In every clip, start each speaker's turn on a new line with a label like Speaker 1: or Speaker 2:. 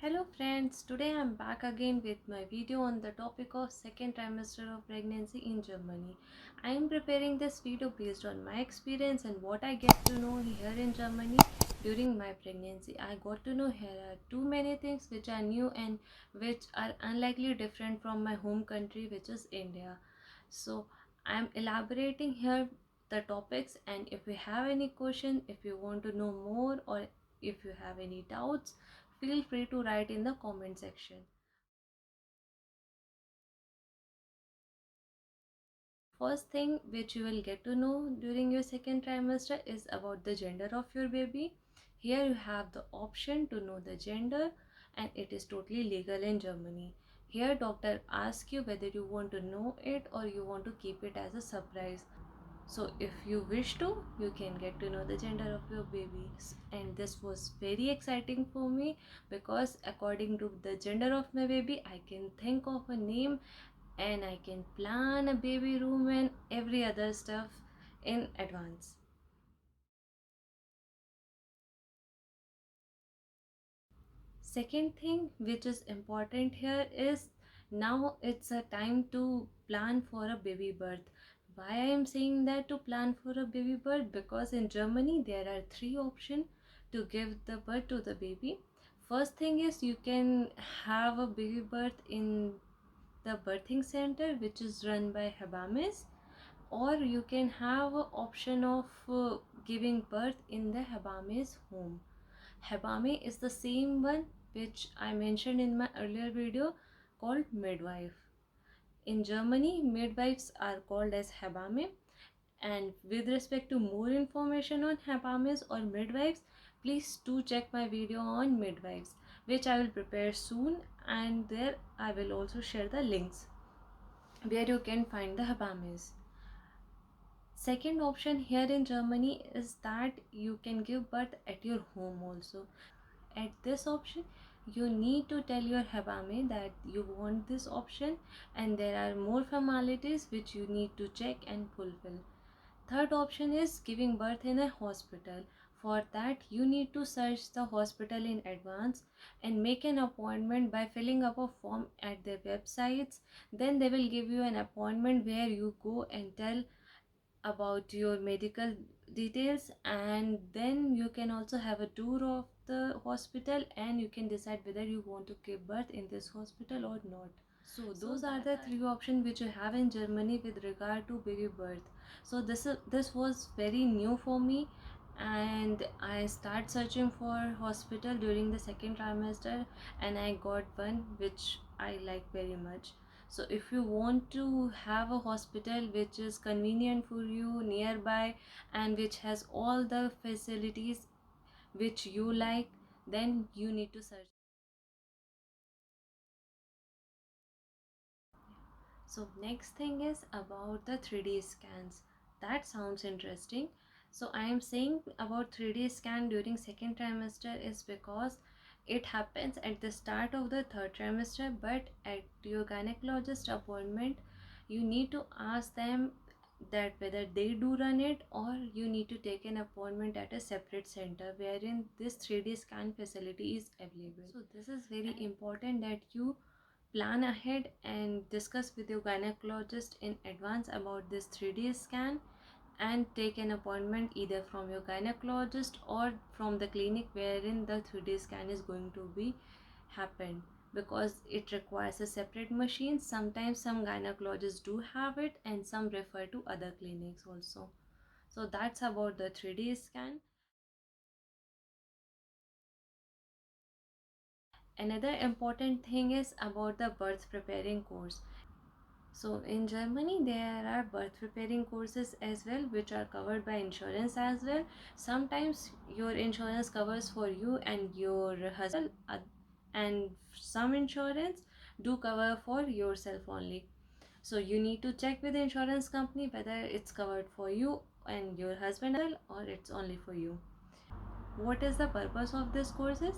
Speaker 1: Hello friends, today I'm back again with my video on the topic of second trimester of pregnancy in Germany. I am preparing this video based on my experience and what I get to know here in Germany during my pregnancy. I got to know here are too many things which are new and which are unlikely different from my home country, which is India. So I'm elaborating here the topics, and if you have any question, if you want to know more, or if you have any doubts, feel free to write in the comment section. First thing which you will get to know during your second trimester is about the gender of your baby. Here you have the option to know the gender, and it is totally legal in Germany. Here doctor asks you whether you want to know it or you want to keep it as a surprise. So if you wish to, you can get to know the gender of your babies. And this was very exciting for me because according to the gender of my baby, I can think of a name and I can plan a baby room and every other stuff in advance. Second thing which is important here is now it's a time to plan for a baby birth. Why I am saying that to plan for a baby birth? Because in Germany there are three options to give the birth to the baby. First thing is you can have a baby birth in the birthing center which is run by Hebamis, or you can have an option of giving birth in the Hebamis home. Hebame is the same one which I mentioned in my earlier video called midwife. In Germany, midwives are called as Hebame. And with respect to more information on Hebames or midwives, please do check my video on midwives, which I will prepare soon, and there I will also share the links where you can find the Hebames. Second option here in Germany is that you can give birth at your home also. At this option, you need to tell your Hebame that you want this option, and there are more formalities which you need to check and fulfill. Third option is giving birth in a hospital. For that, you need to search the hospital in advance and make an appointment by filling up a form at their websites. Then they will give you an appointment where you go and tell about your medical details, and then you can also have a tour of the hospital and you can decide whether you want to give birth in this hospital or not. So those are the three options which you have in Germany with regard to baby birth. So this was very new for me, and I start searching for hospital during the second trimester, and I got one which I like very much. So if you want to have a hospital which is convenient for you nearby and which has all the facilities which you like, then you need to search. So next thing is about the 3D scans. That sounds interesting. So I am saying about 3D scan during second trimester is because it happens at the start of the third trimester, but at your gynecologist appointment you need to ask them that whether they do run it, or you need to take an appointment at a separate center wherein this 3D scan facility is available. So this is very important that you plan ahead and discuss with your gynecologist in advance about this 3D scan, and take an appointment either from your gynecologist or from the clinic wherein the 3D scan is going to be happen, because it requires a separate machine. Sometimes some gynecologists do have it and some refer to other clinics also. So that's about the 3D scan. Another important thing is about the birth preparing course. So in Germany, there are birth preparing courses as well, which are covered by insurance as well. Sometimes your insurance covers for you and your husband, and some insurance do cover for yourself only. So you need to check with the insurance company whether it's covered for you and your husband as well, or it's only for you. What is the purpose of these courses?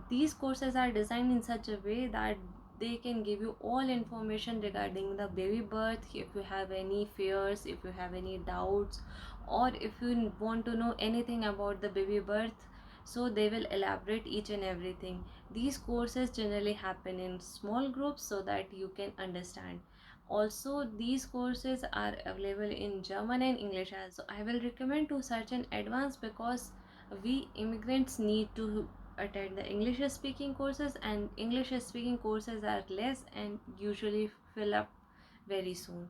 Speaker 1: These courses are designed in such a way that they can give you all information regarding the baby birth. If you have any fears, if you have any doubts, or if you want to know anything about the baby birth, so they will elaborate each and everything. These courses generally happen in small groups so that you can understand. Also, these courses are available in German and English as well. I will recommend to search in advance because we immigrants need to attend the English speaking courses, and English speaking courses are less and usually fill up very soon.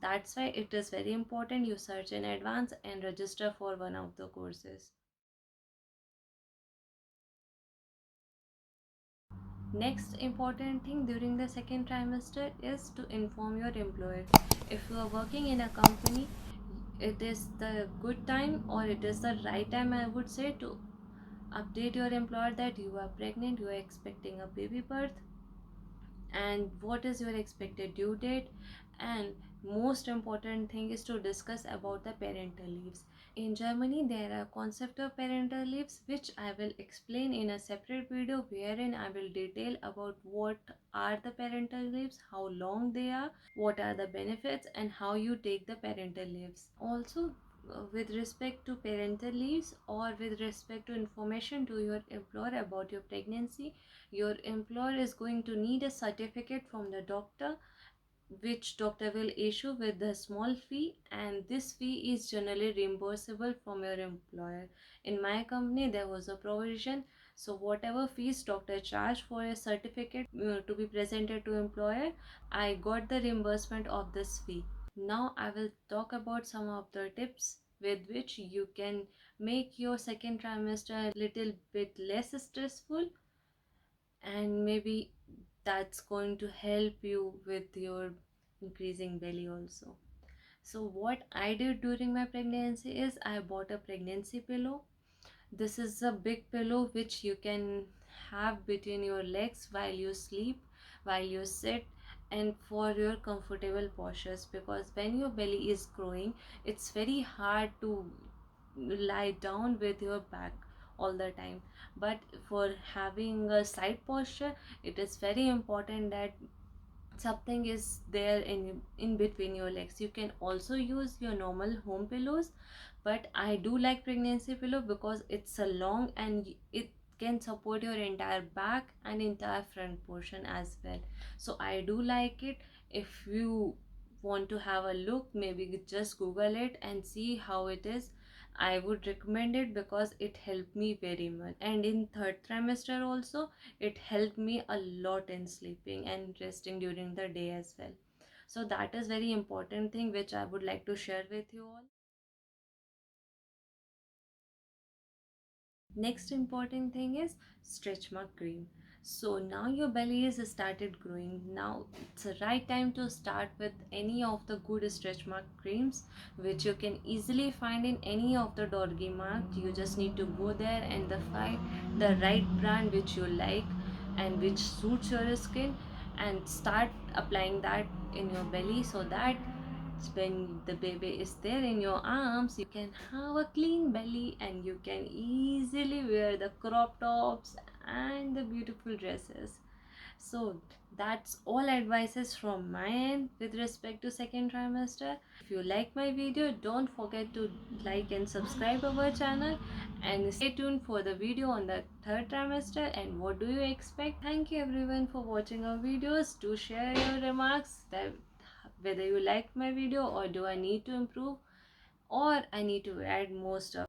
Speaker 1: That's why it is very important you search in advance and register for one of the courses. Next important thing during the second trimester is to inform your employer. If you are working in a company, it is the good time or it is the right time, I would say, to update your employer that you are pregnant, you are expecting a baby birth, and what is your expected due date. And most important thing is to discuss about the parental leaves. In Germany there are concept of parental leaves which I will explain in a separate video, wherein I will detail about what are the parental leaves, how long they are, what are the benefits, and how you take the parental leaves. Also, with respect to parental leaves or with respect to information to your employer about your pregnancy, your employer is going to need a certificate from the doctor, which doctor will issue with a small fee, and this fee is generally reimbursable from your employer. In my company there was a provision, so whatever fees doctor charged for a certificate to be presented to employer, I got the reimbursement of this fee. Now I will talk about some of the tips with which you can make your second trimester a little bit less stressful, and maybe that's going to help you with your increasing belly also. So what I did during my pregnancy is I bought a pregnancy pillow. This is a big pillow which you can have between your legs while you sleep, while you sit, and for your comfortable postures, because when your belly is growing it's very hard to lie down with your back all the time. But for having a side posture, it is very important that something is there in between your legs. You can also use your normal home pillows, but I do like pregnancy pillow because it's a long and it can support your entire back and entire front portion as well. So I do like it. If you want to have a look, maybe just google it and see how it is. I would recommend it because it helped me very much, and in third trimester also it helped me a lot in sleeping and resting during the day as well. So that is very important thing which I would like to share with you all. Next important thing is stretch mark cream. So now your belly is started growing. Now it's the right time to start with any of the good stretch mark creams which you can easily find in any of the Dorgi Mart. You just need to go there and find the right brand which you like and which suits your skin, and start applying that in your belly so that when the baby is there in your arms you can have a clean belly and you can easily wear the crop tops and the beautiful dresses. So that's all advices from my end with respect to second trimester. If you like my video, don't forget to like and subscribe our channel, and stay tuned for the video on the third trimester and what do you expect. Thank you everyone for watching our videos. Do share your remarks that whether you like my video or do I need to improve or I need to add more stuff.